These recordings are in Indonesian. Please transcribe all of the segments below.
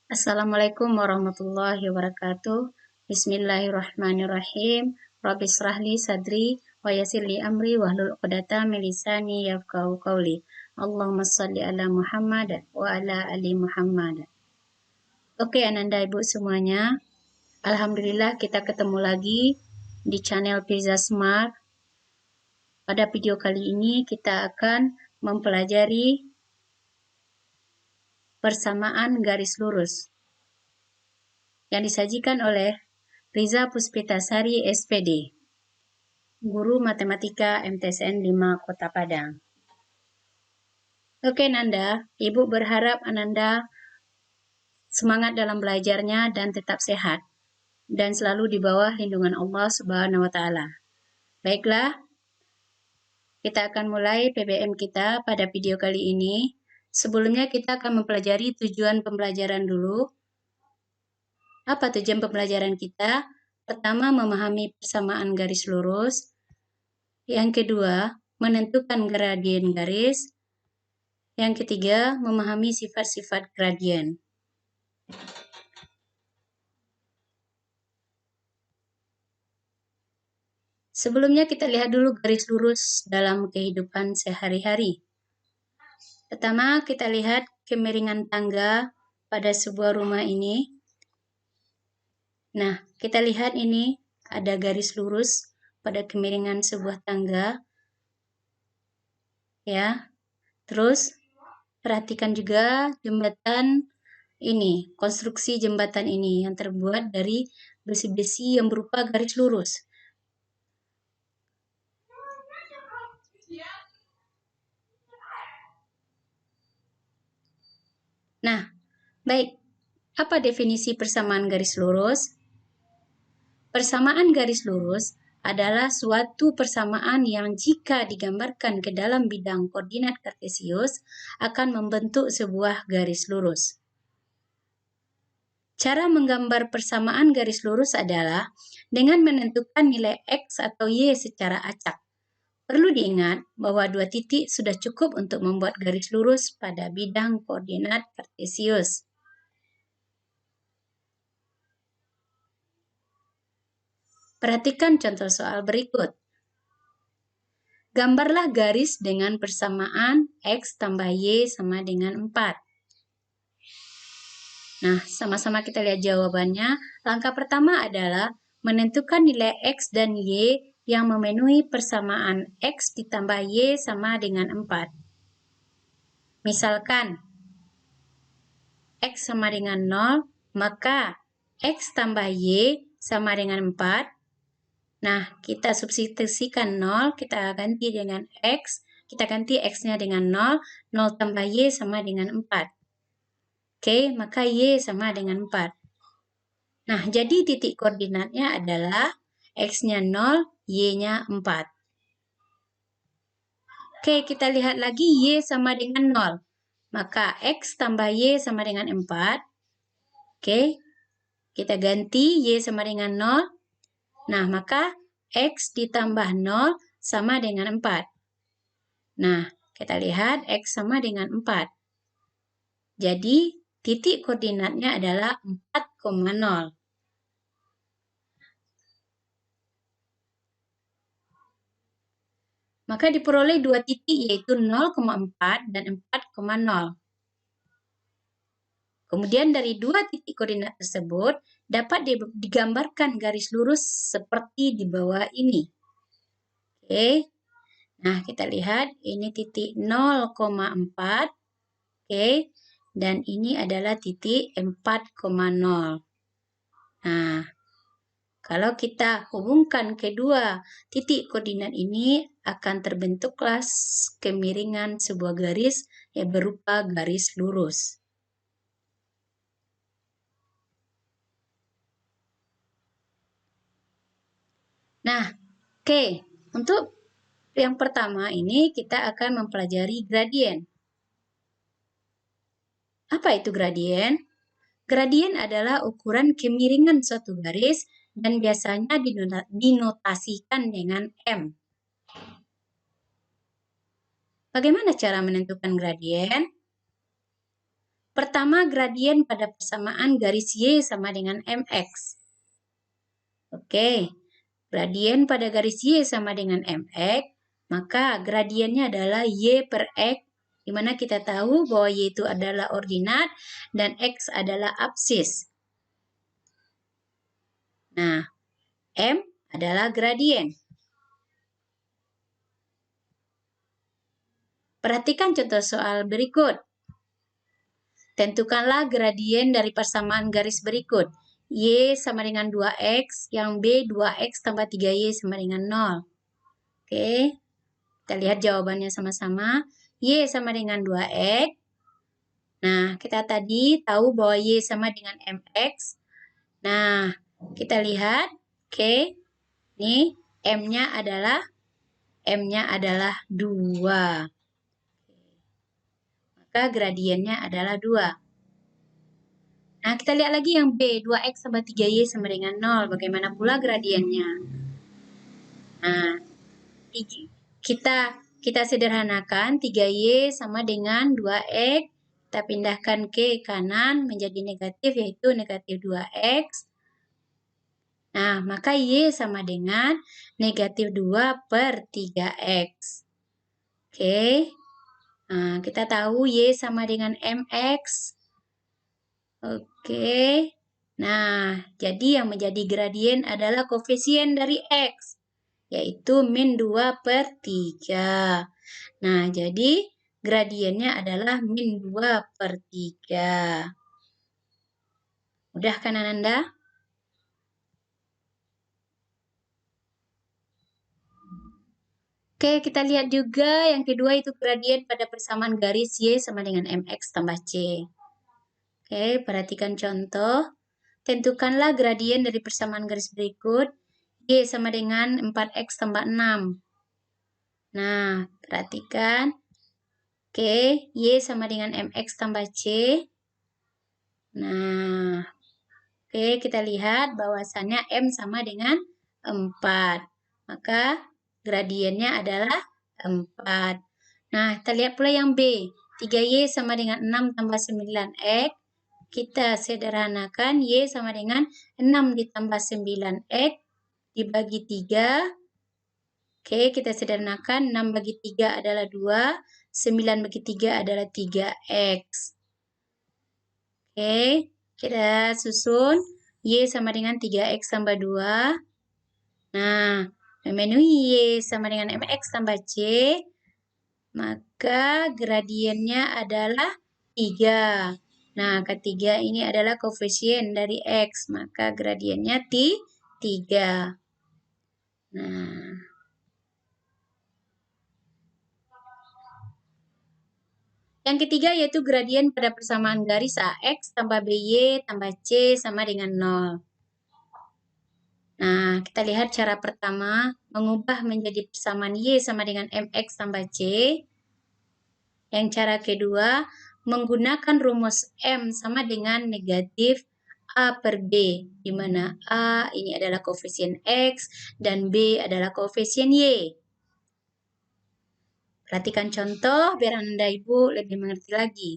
Assalamualaikum warahmatullahi wabarakatuh. Bismillahirrahmanirrahim. Rabbi shrahli sadri wa yassir li amri wahlul 'uqdatam min lisani yafqahu qawli. Allahumma shalli ala Muhammad wa ala ali Muhammad. Oke, Ananda Ibu semuanya. Alhamdulillah kita ketemu lagi di channel Pizza Smart. Pada video kali ini kita akan mempelajari persamaan garis lurus yang disajikan oleh Riza Puspitasari SPD, Guru Matematika MTSN 5 Kota Padang. Oke Nanda, Ibu berharap Ananda semangat dalam belajarnya dan tetap sehat, dan selalu di bawah lindungan Allah Subhanahu wa Ta'ala. Baiklah, kita akan mulai PBM kita pada video kali ini. Sebelumnya kita akan mempelajari tujuan pembelajaran dulu. Apa tujuan pembelajaran kita? Pertama, memahami persamaan garis lurus. Yang kedua, menentukan gradien garis. Yang ketiga, memahami sifat-sifat gradien. Sebelumnya kita lihat dulu garis lurus dalam kehidupan sehari-hari. Pertama, kita lihat kemiringan tangga pada sebuah rumah ini. Nah, kita lihat ini ada garis lurus pada kemiringan sebuah tangga. Ya. Terus perhatikan juga jembatan ini, konstruksi jembatan ini yang terbuat dari besi-besi yang berupa garis lurus. Nah, baik. Apa definisi persamaan garis lurus? Persamaan garis lurus adalah suatu persamaan yang jika digambarkan ke dalam bidang koordinat kartesius akan membentuk sebuah garis lurus. Cara menggambar persamaan garis lurus adalah dengan menentukan nilai X atau Y secara acak. Perlu diingat bahwa dua titik sudah cukup untuk membuat garis lurus pada bidang koordinat kartesius. Perhatikan contoh soal berikut. Gambarlah garis dengan persamaan X tambah Y sama dengan 4. Nah, sama-sama kita lihat jawabannya. Langkah pertama adalah menentukan nilai X dan Y yang memenuhi persamaan X ditambah Y sama dengan 4. Misalkan, X sama dengan 0, maka X tambah Y sama dengan 4. Nah, kita substitusikan 0, kita ganti dengan X, kita ganti X-nya dengan 0, 0 tambah Y sama dengan 4. Oke, maka Y sama dengan 4. Nah, jadi titik koordinatnya adalah X-nya 0, Y-nya 4. Oke, kita lihat lagi Y sama dengan 0. Maka X tambah Y sama dengan 4. Oke, kita ganti Y sama dengan 0. Nah, maka X ditambah 0 sama dengan 4. Nah, kita lihat X sama dengan 4. Jadi, titik koordinatnya adalah 4,0. Maka diperoleh dua titik yaitu 0,4 dan 4,0. Kemudian dari dua titik koordinat tersebut dapat digambarkan garis lurus seperti di bawah ini. Oke. Nah, kita lihat ini titik 0,4. Oke. Dan ini adalah titik 4,0. Nah, kalau kita hubungkan kedua titik koordinat ini akan terbentuklah kemiringan sebuah garis yang berupa garis lurus. Nah, oke. Untuk yang pertama ini kita akan mempelajari gradien. Apa itu gradien? Gradien adalah ukuran kemiringan suatu garis dan biasanya dinotasikan dengan M. Bagaimana cara menentukan gradien? Pertama, gradien pada persamaan garis Y sama dengan MX. Oke, gradien pada garis Y sama dengan MX, maka gradiennya adalah Y per X, di mana kita tahu bahwa Y itu adalah ordinat dan X adalah absis. Nah, M adalah gradien. Perhatikan contoh soal berikut. Tentukanlah gradien dari persamaan garis berikut. Y sama dengan 2X, yang B 2X tambah 3Y sama dengan 0. Oke, kita lihat jawabannya sama-sama. Y sama dengan 2X. Nah, kita tadi tahu bahwa Y sama dengan MX. Nah, kita lihat. Oke, ini M-nya adalah 2. Maka gradiennya adalah 2. Nah, kita lihat lagi yang B, 2X tambah 3Y sama dengan 0. Bagaimana pula gradiennya? Nah, kita sederhanakan 3Y sama dengan 2X. Kita pindahkan ke kanan menjadi negatif, yaitu negatif 2X. Nah, maka Y sama dengan negatif 2 per 3X. Oke. Nah, kita tahu Y sama dengan MX. Oke. Nah, jadi yang menjadi gradien adalah koefisien dari X, yaitu min 2 per 3. Nah, jadi gradiennya adalah min 2 per 3. Mudah kan Ananda? Oke, kita lihat juga yang kedua itu gradien pada persamaan garis Y sama dengan MX tambah C. Oke, perhatikan contoh. Tentukanlah gradien dari persamaan garis berikut. Y sama dengan 4X tambah 6. Nah, perhatikan. Oke, Y sama dengan MX tambah C. Nah, oke, kita lihat bahwasannya M sama dengan 4. Maka gradiennya adalah 4. Nah, kita lihat pula yang B. 3Y sama dengan 6 tambah 9X. Kita sederhanakan Y sama dengan 6 ditambah 9X dibagi 3. Oke, kita sederhanakan 6 bagi 3 adalah 2. 9 bagi 3 adalah 3X. Oke, kita susun. Y sama dengan 3X tambah 2. Nah, memenuhi Y sama dengan MX tambah C. Maka gradiennya adalah 3. Nah, ketiga ini adalah koefisien dari X. Maka gradiennya 3. Nah, yang ketiga yaitu gradien pada persamaan garis AX tambah BY tambah C sama dengan 0. Nah, kita lihat cara pertama, mengubah menjadi persamaan Y sama dengan MX tambah C. Yang cara kedua, menggunakan rumus M sama dengan negatif A per B, di mana A ini adalah koefisien X dan B adalah koefisien Y. Perhatikan contoh biar Anda Ibu lebih mengerti lagi.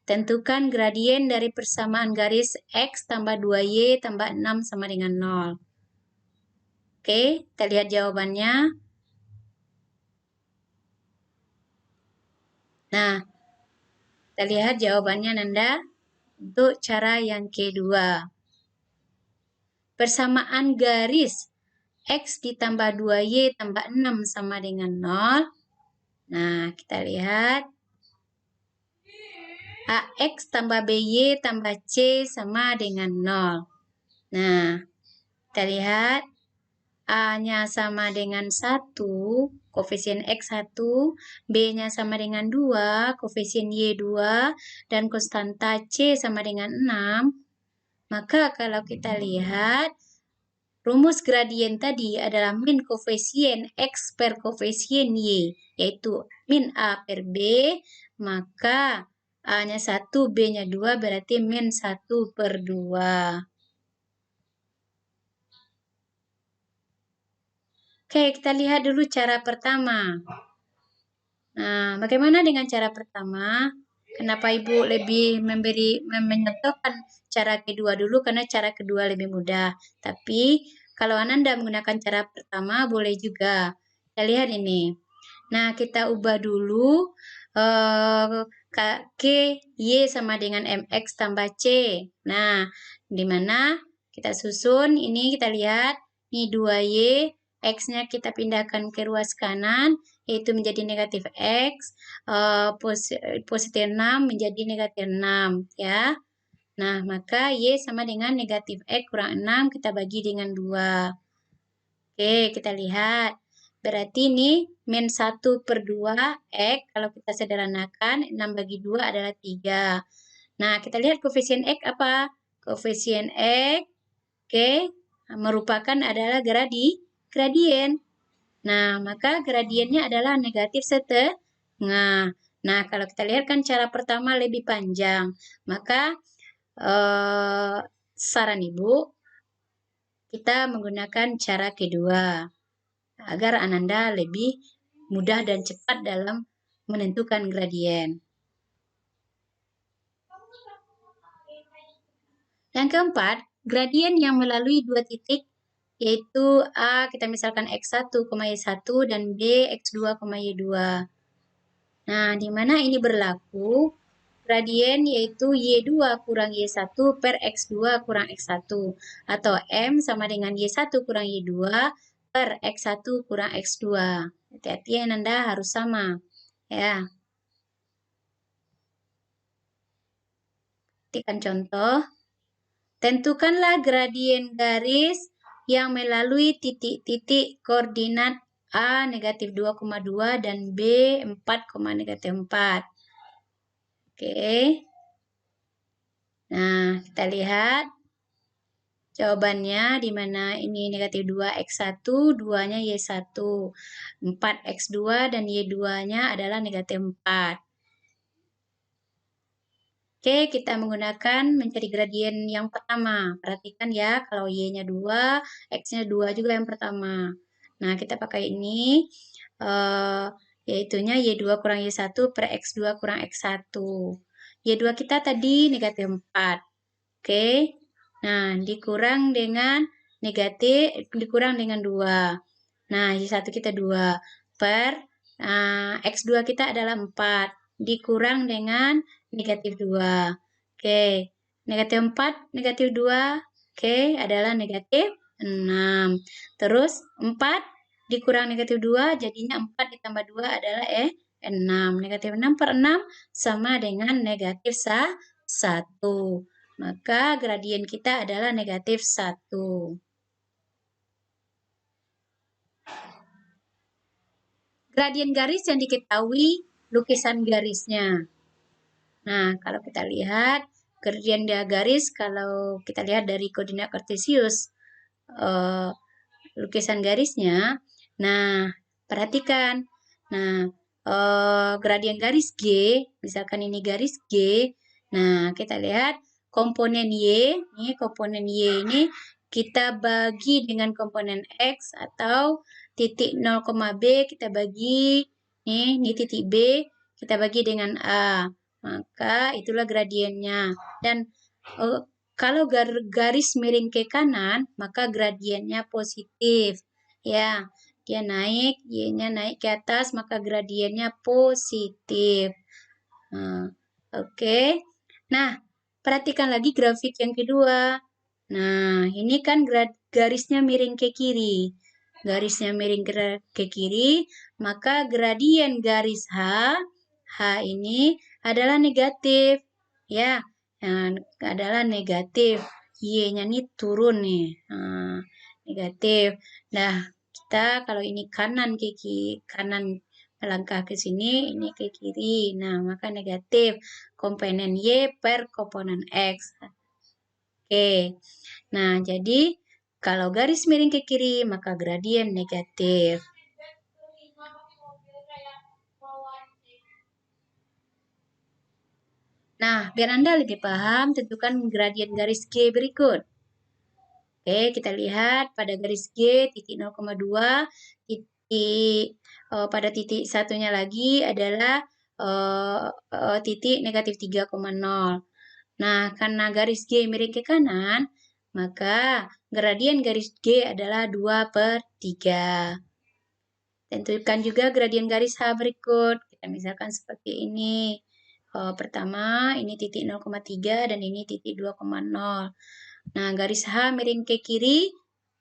Tentukan gradien dari persamaan garis X tambah 2Y tambah 6 sama dengan 0. Oke, kita lihat jawabannya. Nah, kita lihat jawabannya Nanda untuk cara yang kedua. Persamaan garis X ditambah 2Y tambah 6 sama dengan 0. Nah, kita lihat. AX tambah BY tambah C sama dengan 0. Nah, kita lihat. A-nya sama dengan 1, koefisien X 1, B-nya sama dengan 2, koefisien Y 2, dan konstanta C sama dengan 6. Maka kalau kita lihat, rumus gradien tadi adalah min koefisien X per koefisien Y, yaitu min A per B, maka A-nya 1, B-nya 2, berarti min 1 per 2. Oke, kita lihat dulu cara pertama. Nah, bagaimana dengan cara pertama? Kenapa Ibu lebih menyentuhkan cara kedua dulu? Karena cara kedua lebih mudah. Tapi kalau Ananda menggunakan cara pertama boleh juga. Kita lihat ini. Nah, kita ubah dulu K, Y sama dengan MX tambah C. Nah, di mana kita susun, ini kita lihat, ini 2Y, X-nya kita pindahkan ke ruas kanan, yaitu menjadi negatif X, positif 6 menjadi negatif 6, ya. Nah, maka Y sama dengan negatif X kurang 6, kita bagi dengan 2. Oke, kita lihat. Berarti ini min 1/2 X, kalau kita sederhanakan, 6 bagi 2 adalah 3. Nah, kita lihat koefisien X apa? Koefisien X, oke, merupakan adalah gradien. Nah, maka gradiennya adalah negatif setengah. Nah, kalau kita lihat kan cara pertama lebih panjang. Maka saran Ibu, kita menggunakan cara kedua agar Ananda lebih mudah dan cepat dalam menentukan gradien. Yang keempat, gradien yang melalui dua titik, yaitu A, kita misalkan X1, Y1, dan B, X2, Y2. Nah, di mana ini berlaku? Gradien yaitu Y2 kurang Y1 per X2 kurang X1. Atau M sama dengan Y1 kurang Y2 per X1 kurang X2. Hati-hati Anda harus sama. Ya. Perhatikan contoh. Tentukanlah gradien garis yang melalui titik-titik koordinat A negatif 2,2 dan B 4, -4. Oke. Nah, kita lihat jawabannya di mana ini negatif 2x1, 2-nya y1. 4x2 dan y2-nya adalah negatif 4. Oke, kita menggunakan mencari gradien yang pertama. Perhatikan ya, kalau y-nya 2, x-nya 2 juga yang pertama. Nah, kita pakai ini, yaitunya y2 kurang y1 per x2 kurang x1. Y2 kita tadi negatif 4. Oke, nah dikurang dengan negatif, dikurang dengan 2. Nah, y1 kita 2 per x2 kita adalah 4. Dikurang dengan negatif 2. Oke, negatif 4, negatif 2, oke, adalah negatif 6. Terus 4 dikurang negatif 2, jadinya 4 ditambah 2 adalah 6. Negatif 6 per 6 sama dengan negatif 1. Maka gradien kita adalah negatif 1. Gradien garis yang diketahui lukisan garisnya. Nah, kalau kita lihat gradien garis, kalau kita lihat dari koordinat kartesius, lukisan garisnya. Nah, perhatikan. Nah, gradien garis G, misalkan ini garis G. Nah, kita lihat komponen Y, ini komponen Y ini kita bagi dengan komponen X atau titik 0, B kita bagi, ini titik B kita bagi dengan A. Maka itulah gradiennya. Dan kalau garis miring ke kanan, maka gradiennya positif. Ya, dia naik, Y-nya naik ke atas, maka gradiennya positif. Oke. Nah, perhatikan lagi grafik yang kedua. Nah, ini kan garisnya miring ke kiri. Garisnya miring ke kiri, maka gradien garis H ini adalah negatif. Ya, adalah negatif. Y-nya ini turun nih. Negatif. Nah, kita kalau ini kanan ke kiri, kanan melangkah ke sini, ini ke kiri. Nah, maka negatif komponen Y per komponen X. Oke. Nah, jadi kalau garis miring ke kiri, maka gradien negatif. Nah, biar Anda lebih paham, tentukan gradien garis G berikut. Oke, kita lihat pada garis G, titik 0,2, titik pada titik satunya lagi adalah titik negatif 3,0. Nah, karena garis G miring ke kanan, maka gradien garis G adalah 2/3. Tentukan juga gradien garis H berikut. Kita misalkan seperti ini. Pertama, ini titik 0,3 dan ini titik 2,0. Nah, garis H miring ke kiri,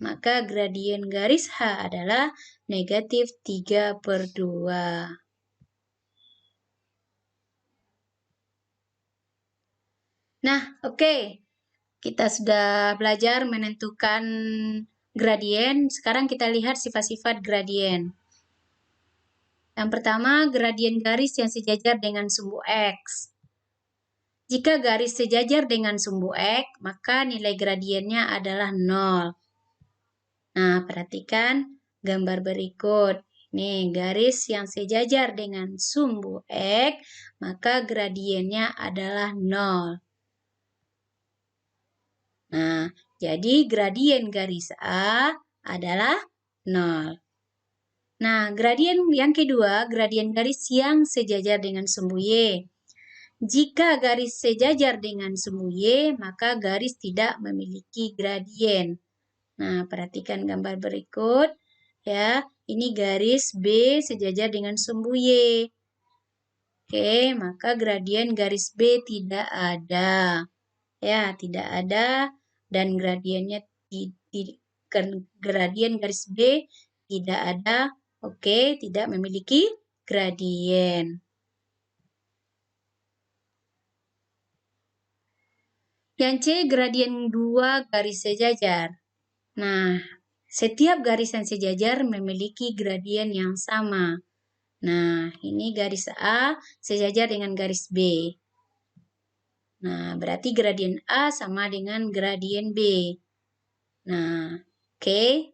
maka gradien garis H adalah negatif 3/2. Nah, oke. Kita sudah belajar menentukan gradien. Sekarang kita lihat sifat-sifat gradien. Yang pertama, gradien garis yang sejajar dengan sumbu X. Jika garis sejajar dengan sumbu X, maka nilai gradiennya adalah 0. Nah, perhatikan gambar berikut. Nih, garis yang sejajar dengan sumbu X, maka gradiennya adalah 0. Nah, jadi gradien garis A adalah 0. Nah, gradien yang kedua, gradien garis yang sejajar dengan sumbu Y. Jika garis sejajar dengan sumbu Y, maka garis tidak memiliki gradien. Nah, perhatikan gambar berikut. Ya, ini garis B sejajar dengan sumbu Y. Oke, maka gradien garis B tidak ada. Ya, tidak ada dan gradiennya gradien garis B tidak ada. Oke, tidak memiliki gradien. Yang C, gradien 2 garis sejajar. Nah, setiap garis yang sejajar memiliki gradien yang sama. Nah, ini garis A sejajar dengan garis B. Nah, berarti gradien A sama dengan gradien B. Nah, oke.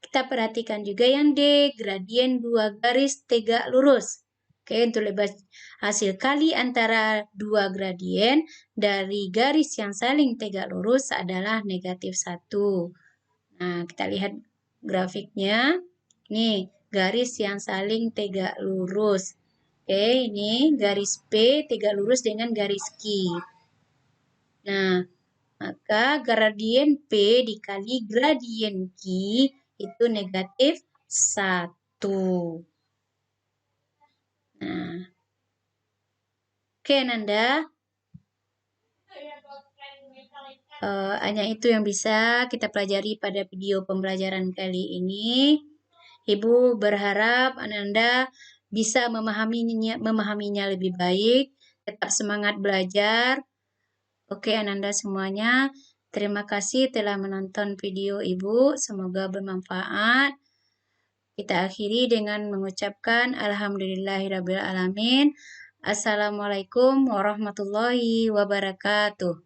Kita perhatikan juga yang D, gradien 2 garis tegak lurus. Oke, untuk lebih hasil kali antara dua gradien dari garis yang saling tegak lurus adalah negatif 1. Nah, kita lihat grafiknya. Ini garis yang saling tegak lurus. Oke, ini garis P tegak lurus dengan garis Q. Nah, maka gradien P dikali gradien Q itu negatif 1. Nah, oke Nanda. Hanya itu yang bisa kita pelajari pada video pembelajaran kali ini. Ibu berharap Ananda bisa memahaminya lebih baik. Tetap semangat belajar. Oke Ananda semuanya. Terima kasih telah menonton video Ibu. Semoga bermanfaat. Kita akhiri dengan mengucapkan Alhamdulillahirrabbilalamin. Assalamualaikum warahmatullahi wabarakatuh.